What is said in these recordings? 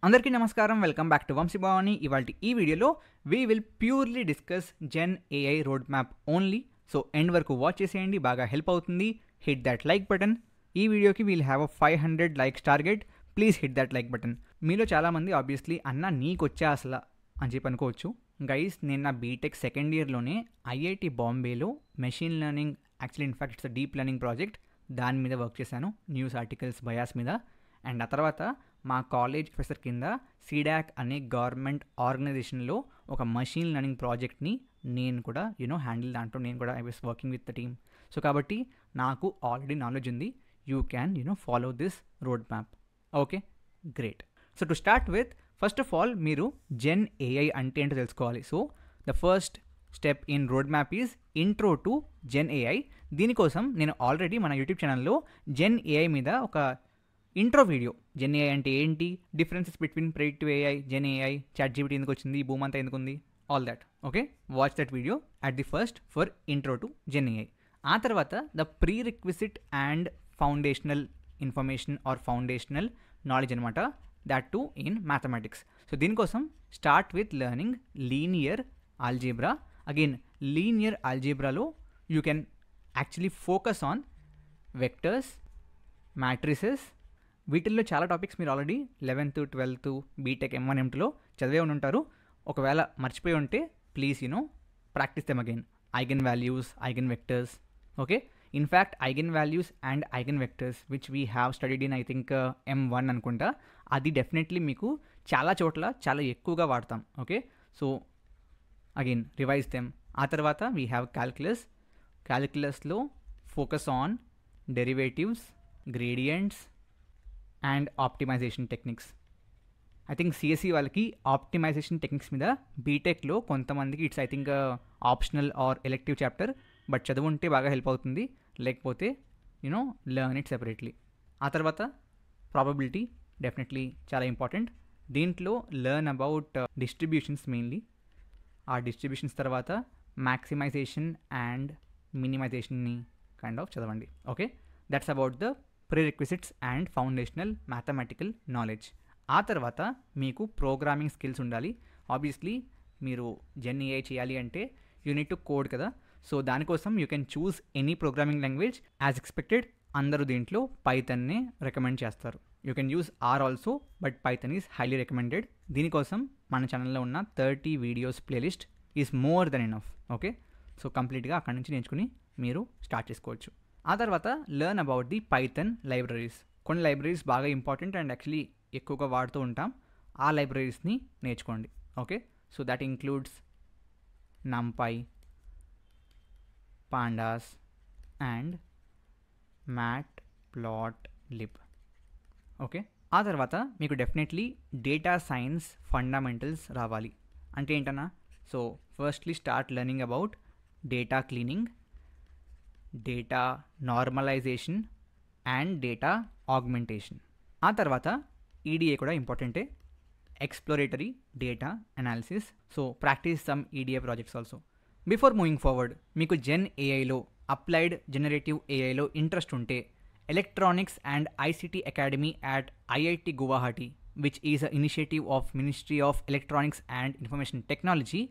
అందరికీ నమస్కారం. Welcome back to Vamsi Bhavani. ఇవాల్టి ఈ వీడియోలో we will purely discuss gen AI road map only. So end వరకు వాచ్ చేసేయండి, బాగా హెల్ప్ అవుతుంది. Hit that like button. ఈ వీడియోకి we'll have a 500 likes target. Please hit that like button. మీలో చాలామంది ఆబ్వియస్లీ అన్న నీకొచ్చా అసలు అని చెప్పి అనుకోవచ్చు. గైస్, నేను నా బీటెక్ సెకండ్ ఇయర్లోనే ఐఐటి బాంబేలో machine learning, actually in fact it's deep learning project, దాని మీద వర్క్ చేశాను, న్యూస్ ఆర్టికల్స్ బయాస్ మీద. అండ్ ఆ తర్వాత మా కాలేజ్ ప్రొఫెసర్ కింద సిడాక్ అనే గవర్నమెంట్ ఆర్గనైజేషన్లో ఒక మషిన్ లెర్నింగ్ ప్రాజెక్ట్ని నేను కూడా హ్యాండిల్, దాంట్లో నేను కూడా I was working with the team. So కాబట్టి నాకు ఆల్రెడీ నాలెడ్జ్ ఉంది. You can follow this road map. Okay, great. So to start with, first of all మీరు జెన్ ఏఐ అంటే ఏంటో తెలుసుకోవాలి. So the first step in road map is intro to gen AI. దీనికోసం నేను already మన YouTube ఛానల్లో gen AI మీద ఒక ఇంట్రో వీడియో, జెన్ ఏఐ అంటే ఏంటి, differences between predictive AI, Gen AI, ChatGPT ఎందుకు వచ్చింది, భూమి అంతా ఎందుకు ఉంది, all that. Okay, watch that video at the first for intro to gen AI. ఆ తర్వాత the prerequisite and foundational information or foundational knowledge అనమాట, that to in mathematics. So దీనికోసం start with learning linear algebra. Again linear ఆల్జీబ్రాలో you can actually focus on vectors, matrices. వీటిల్లో చాలా topics మీరు already 11th 12th BTech M1 M2లో చదివే ఉంటారు. ఒకవేళ మర్చిపోయి ఉంటే please practice them again. Eigen values, eigen vectors. Okay, in fact eigen values and eigen vectors which we have studied in I think M1 అనుకుంటా, అది డెఫినెట్లీ మీకు చాలా చోట్ల చాలా ఎక్కువగా వాడతాం. Okay, so again revise them. ఆ తర్వాత వీ హ్యావ్ క్యాల్కులస్. క్యాల్కులస్లో focus on derivatives, gradients and optimisation techniques. I think CSC వాళ్ళకి ఆప్టిమైజేషన్ టెక్నిక్స్ మీద బీటెక్లో కొంతమందికి it's I think optional or elective chapter, but చదువుంటే బాగా హెల్ప్ అవుతుంది, లేకపోతే లెర్న్ ఇట్ సెపరేట్లీ. ఆ తర్వాత ప్రాబబిలిటీ డెఫినెట్లీ చాలా ఇంపార్టెంట్. దీంట్లో లెర్న్ అబౌట్ డిస్ట్రిబ్యూషన్స్ మెయిన్లీ. ఆ డిస్ట్రిబ్యూషన్స్ తర్వాత మ్యాక్సిమైజేషన్ అండ్ మినిమైజేషన్ని కైండ్ ఆఫ్ చదవండి. Okay, that's about the prerequisites and foundational mathematical knowledge. ఆ తర్వాత మీకు ప్రోగ్రామింగ్ స్కిల్స్ ఉండాలి. ఆబ్వియస్లీ మీరు జెన్ ఏఐ చేయాలి అంటే యూ నీడ్ టు కోడ్ కదా. సో దానికోసం you can choose any programming language. As expected అందరూ దీంట్లో పైథన్నే రికమెండ్ చేస్తారు. You can use R also, but Python is highly recommended. దీనికోసం మన ఛానల్లో ఉన్న 30 videos playlist is more than enough. Okay, so కంప్లీట్గా అక్కడి నుంచి నేర్చుకుని మీరు స్టార్ట్ చేసుకోవచ్చు. ఆ తర్వాత learn about the Python libraries. కొన్ని లైబ్రరీస్ బాగా ఇంపార్టెంట్ అండ్ యాక్చువల్లీ ఎక్కువగా వాడుతూ ఉంటాం. ఆ లైబ్రరీస్ని నేర్చుకోండి. Okay, so that includes NumPy, Pandas and Matplotlib. Okay, ఆ తర్వాత మీకు డెఫినెట్లీ డేటా సైన్స్ ఫండమెంటల్స్ రావాలి. అంటే ఏంటన్నా, so firstly start learning about data cleaning, data normalisation and data augmentation. ఆ తర్వాత ఈడిఏ కూడా ఇంపార్టెంటే, exploratory data analysis. So practice some EDA projects also. Before moving forward, మీకు జెన్ ఏఐలో, అప్లైడ్ జనరేటివ్ ఏఐలో ఇంట్రెస్ట్ ఉంటే electronics and ICT academy at IIT Guwahati, which is a initiative of ministry of electronics and information technology,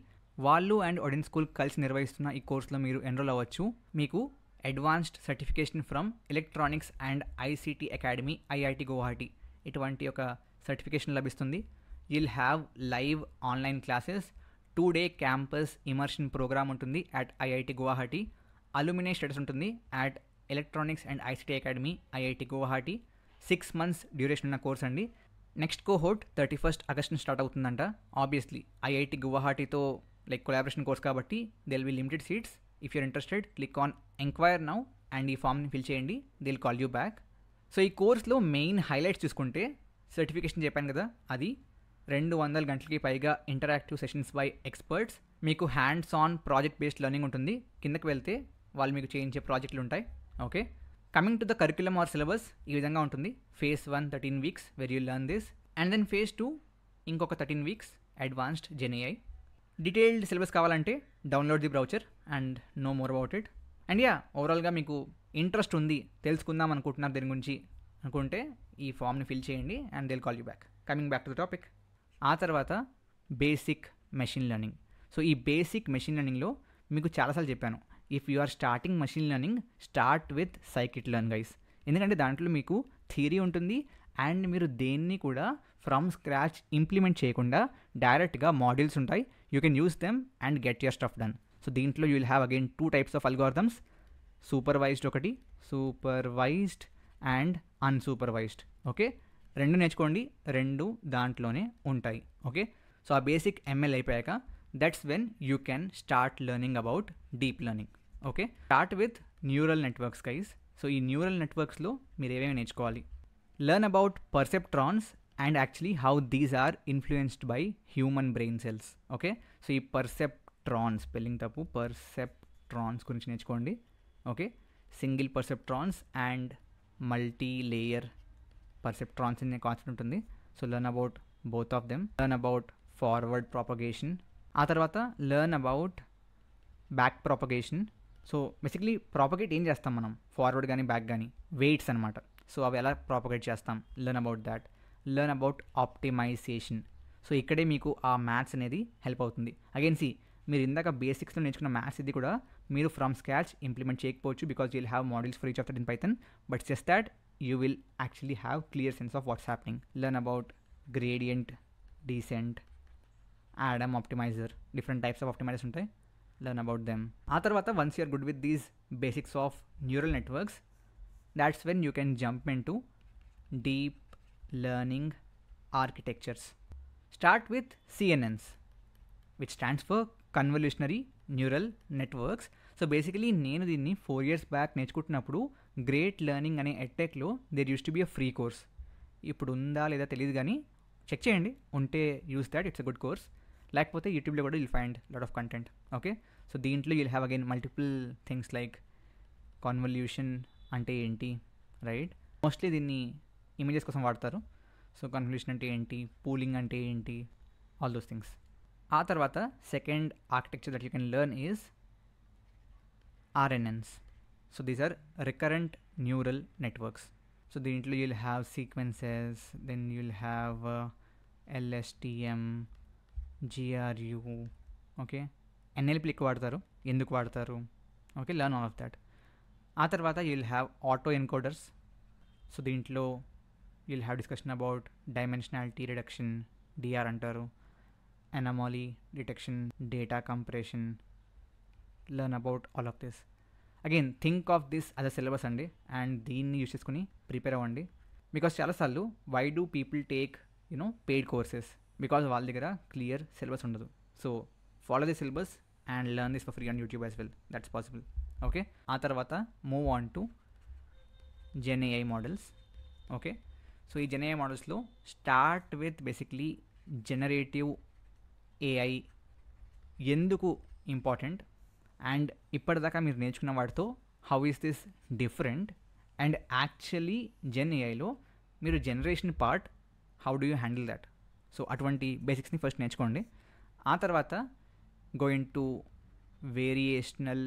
వాళ్ళు and Odin school కలిసి నిర్వహిస్తున్న ఈ కోర్సులో మీరు ఎన్రోల్ అవ్వచ్చు. మీకు advanced certification from electronics and ICT academy IIT Guwahati ఇటువంటి ఒక సర్టిఫికేషన్ లభిస్తుంది. You'll have live online classes, 2-day campus immersion programme ఉంటుంది at IIT Guwahati, alumni status ఉంటుంది at electronics and ICT academy IIT Guwahati. 6 months duration ఉన్న course అండి. Next cohort 31st August start అవుతుందంట. Obviously IIT గువాహటితో like collaboration course కాబట్టి they will be limited seats. If you're interested click on enquire now and ఈ ఫామ్ని fill చేయండి, they will call you back. So ఈ కోర్స్లో main highlights చూసుకుంటే, certification చెప్పాను కదా, అది 200 గంటలకి పైగా ఇంటరాక్టివ్ సెషన్స్ బై ఎక్స్పర్ట్స్. మీకు hands on project based learning ఉంటుంది. కిందకి వెళ్తే వాళ్ళు మీకు చేయించే ప్రాజెక్టులు ఉంటాయి. Okay, coming to the curriculum or syllabus ఈ విధంగా ఉంటుంది. Phase 1 13 weeks where you learn this, and then Phase 2 ఇంకొక 13 weeks advanced Gen AI. Detailed syllabus కావాలంటే download the brochure and know more about it. And yeah, ఓవరాల్గా మీకు interest ఉంది, తెలుసుకుందాం అనుకుంటున్నారు దీని గురించి అనుకుంటే ఈ ఫామ్ని ఫిల్ చేయండి and they will call you back. Coming back to the topic. ఆ తర్వాత బేసిక్ మెషిన్ లెర్నింగ్. సో ఈ బేసిక్ మెషిన్ లెర్నింగ్లో మీకు చాలాసార్లు చెప్పాను, if you are starting machine learning start with scikit learn guys. ఎందుకంటే దాంట్లో మీకు థియరీ ఉంటుంది అండ్ మీరు దేన్ని కూడా ఫ్రమ్ స్క్రాచ్ ఇంప్లిమెంట్ చేయకుండా డైరెక్ట్గా మాడ్యూల్స్ ఉంటాయి. You can use them and get your stuff done. So దీంట్లో you will have again 2 types of algorithms, supervised ఒకటి, సూపర్వైజ్డ్ అండ్ అన్సూపర్వైజ్డ్. ఓకే, 2 నేర్చుకోండి, 2 దాంట్లోనే ఉంటాయి. ఓకే, సో ఆ బేసిక్ ఎంఎల్ అయిపోయాక that's when you can start learning about deep learning. Okay, start with neural networks guys. So ఈ neural నెట్వర్క్స్లో మీరు ఏమేమి నేర్చుకోవాలి? Learn about perceptrons and actually how these are influenced by human brain cells. Okay, so ఈ perceptrons, spelling తప్పు, perceptrons గురించి నేర్చుకోండి. Okay, single perceptrons and multi layer perceptrons అనే కాన్సెప్ట్ ఉంటుంది. So learn about both of them. Learn about forward propagation. ఆ తర్వాత learn about back propagation. So basically propagate ఏం చేస్తాం మనం, ఫార్వర్డ్ కానీ బ్యాక్ కానీ, వెయిట్స్ అనమాట. సో అవి ఎలా ప్రాపగేట్ చేస్తాం, learn about that. Learn about optimisation. So ఇక్కడే మీకు ఆ మ్యాథ్స్ అనేది హెల్ప్ అవుతుంది. అగైన్ సి, మీరు ఇందాక బేసిక్స్లో నేర్చుకున్న మ్యాథ్స్ ఇది కూడా మీరు ఫ్రమ్ స్క్రాచ్ ఇంప్లిమెంట్ చేయకపోవచ్చు because you will have models for each of that in Python, but just that you will actually have clear sense of what's happening. Learn about gradient descent, Adam optimiser, different types of optimisers ఉంటాయి, learn about them. ఆ తర్వాత once you're good with these basics of neural networks, that's when you can jump into deep learning architectures. Start with CNNs, which stands for convolutionary neural networks. So basically నేను దీన్ని 4 years back నేర్చుకుంటున్నప్పుడు Great Learning అనే ఎడ్టెక్లో there used to be a free course. ఇప్పుడు ఉందా లేదా తెలియదు కానీ చెక్ చేయండి, ఉంటే use that, it's a good course. లేకపోతే యూట్యూబ్లో కూడా you'll find lot of content. Okay, so దీంట్లో you'll have again multiple things like convolution అంటే ఏంటి, రైట్? మోస్ట్లీ దీన్ని ఇమేజెస్ కోసం వాడతారు. సో కన్వల్యూషన్ అంటే ఏంటి, పూలింగ్ అంటే ఏంటి, ఆల్ దోస్ థింగ్స్. ఆ తర్వాత second architecture that you can learn is RNNs. So these are recurrent neural networks. So దీంట్లో you'll have sequences, then you'll have LSTM, GRU. Okay, NLP ఎక్కువ వాడతారు, ఎందుకు వాడతారు? Okay, learn all of that. ఆ తర్వాత you'll have autoencoders. So దీంట్లో you'll have discussion about dimensionality reduction, DR అంటారు, anomaly detection, data compression. Learn about all of this. Again, think of this as a syllabus అండి, and దీన్ని use చేసుకుని prepare అవ్వండి. Because చాలాసార్లు why do people take paid courses, because వాళ్ళ దగ్గర clear syllabus ఉండదు. So follow the syllabus and learn this for free on YouTube as well, that's possible. Okay, ఆ తర్వాత move on to GenAI models. Okay, so ఈ GenAI మోడల్స్లో start with basically generative AI ఎందుకు important, and ఇప్పటిదాకా మీరు నేర్చుకున్న వాటితో how is this different, and actually GenAIలో మీరు generation part how do you handle that. So అటువంటి బేసిక్స్ని ఫస్ట్ నేర్చుకోండి. ఆ తర్వాత going to variational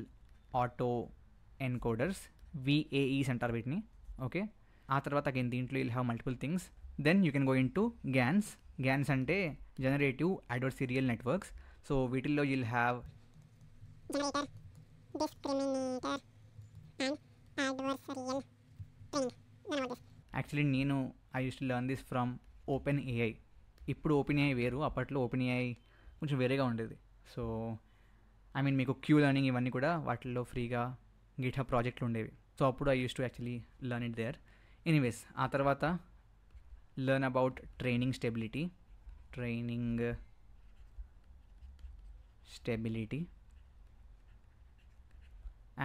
autoencoders, VAEs అంటారు వీటిని. ఓకే, ఆ తర్వాత అగైన్ దీంట్లో you'll have multiple things. Then you can go into GANs. GANs అంటే జనరేటివ్ అడ్వర్సరియల్ నెట్వర్క్స్. సో వీటిల్లో you'll have generator, discriminator and adversarial training. Learn about this. యాక్చువల్లీ నేను I use to learn this from OpenAI. ఇప్పుడు OpenAI వేరు, అప్పట్లో OpenAI కొంచెం వేరేగా ఉండేది. సో ఐ మీన్ మీకు క్యూ లెర్నింగ్ ఇవన్నీ కూడా వాటిల్లో ఫ్రీగా గిట్హబ్ ప్రాజెక్టులు ఉండేవి. సో అప్పుడు I use to actually learn it there. Anyways, ఆ తర్వాత learn about training stability,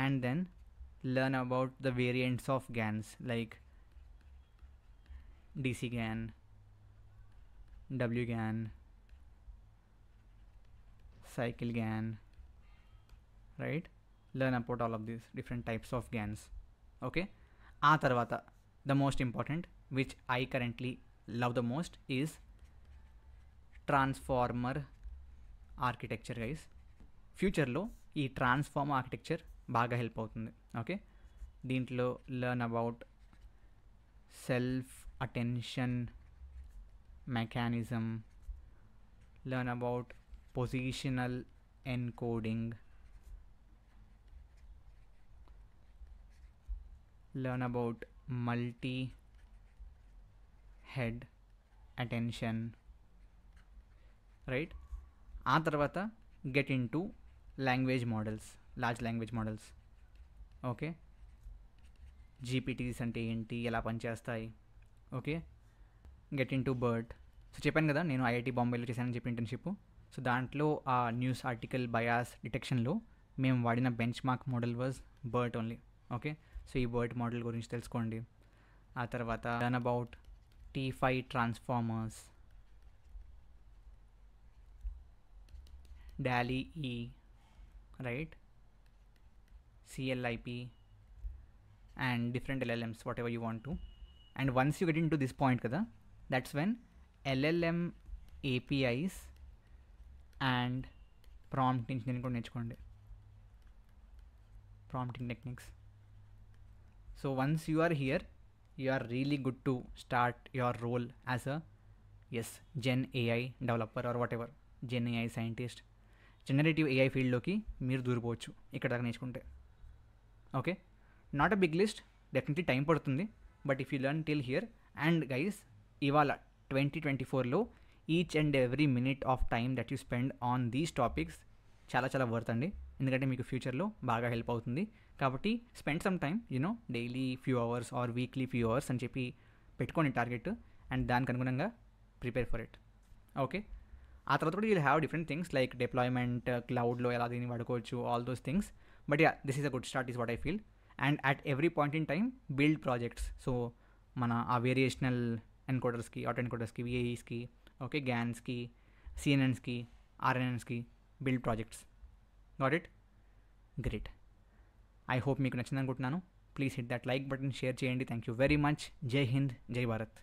and then learn about the variants of GANs like DC-GAN, WGAN, cycle GAN, right? Learn about all of these different types of GANs. Okay, ఆ తర్వాత the most important, which I currently love the most, is transformer architecture guys. ఫ్యూచర్లో ఈ transformer architecture బాగా help అవుతుంది. Okay, దీంట్లో learn about self attention mechanism, learn about positional encoding, learn about multi-head attention, right? ఆ తర్వాత get into language models, large language models. Okay, GPTs అంటే ఏంటి, ఎలా పనిచేస్తాయి. Okay, get into BERT. So చెప్పాను కదా నేను ఐఐటి బాంబేలో చేశానని చెప్పి ఇంటర్న్షిప్. సో దాంట్లో ఆ న్యూస్ ఆర్టికల్ బయాస్ డిటెక్షన్లో మేము వాడిన benchmark model was BERT only. Okay, so ఈ బర్ట్ మోడల్ గురించి తెలుసుకోండి. ఆ తర్వాత learn about T5 transformers, DALI-E, right? CLIP and different LLMs, whatever you want to. And once you get into this point kada, that's when LLM APIs and prompt engineering కూడా నేర్చుకోండి, prompting techniques. So once you are here, you are really good to start your role as a Gen AI developer or whatever, Gen AI scientist. Generative AI ఫీల్డ్లోకి మీరు దూరిపోవచ్చు ఇక్కడ దాకా నేర్చుకుంటే. Okay, not a big list, definitely time పడుతుంది, but if you learn till here. And guys, ఇవాళ 2024లో each and every minute of time that you spend on these topics చాలా చాలా వర్త్ అండి, ఎందుకంటే మీకు ఫ్యూచర్లో బాగా హెల్ప్ అవుతుంది. కాబట్టి spend some time, you know, daily few hours or weekly few hours అని చెప్పి పెట్టుకోండి టార్గెట్, అండ్ దానికి అనుగుణంగా ప్రిపేర్ ఫర్ ఇట్. ఓకే, ఆ తర్వాత కూడా you'll have different things like deployment, క్లౌడ్లో ఎలా దీన్ని వాడుకోవచ్చు, all those things. But yeah, this is a good start is what I feel. And at every point in time build projects. So మన ఆ variational ఎన్కోడర్స్కి, ఆటో ఎన్కోడర్స్కి, విఏఈస్కి, okay, గ్యాన్స్కి, సిఎన్ఎన్స్కి, ఆర్ఎన్ఎన్స్కి build projects. Got it? Great. I hope మీకు నచ్చింది అనుకుంటున్నాను. Please hit that like button, share చేయండి. Thank you very much. జై హింద్, జై భారత్.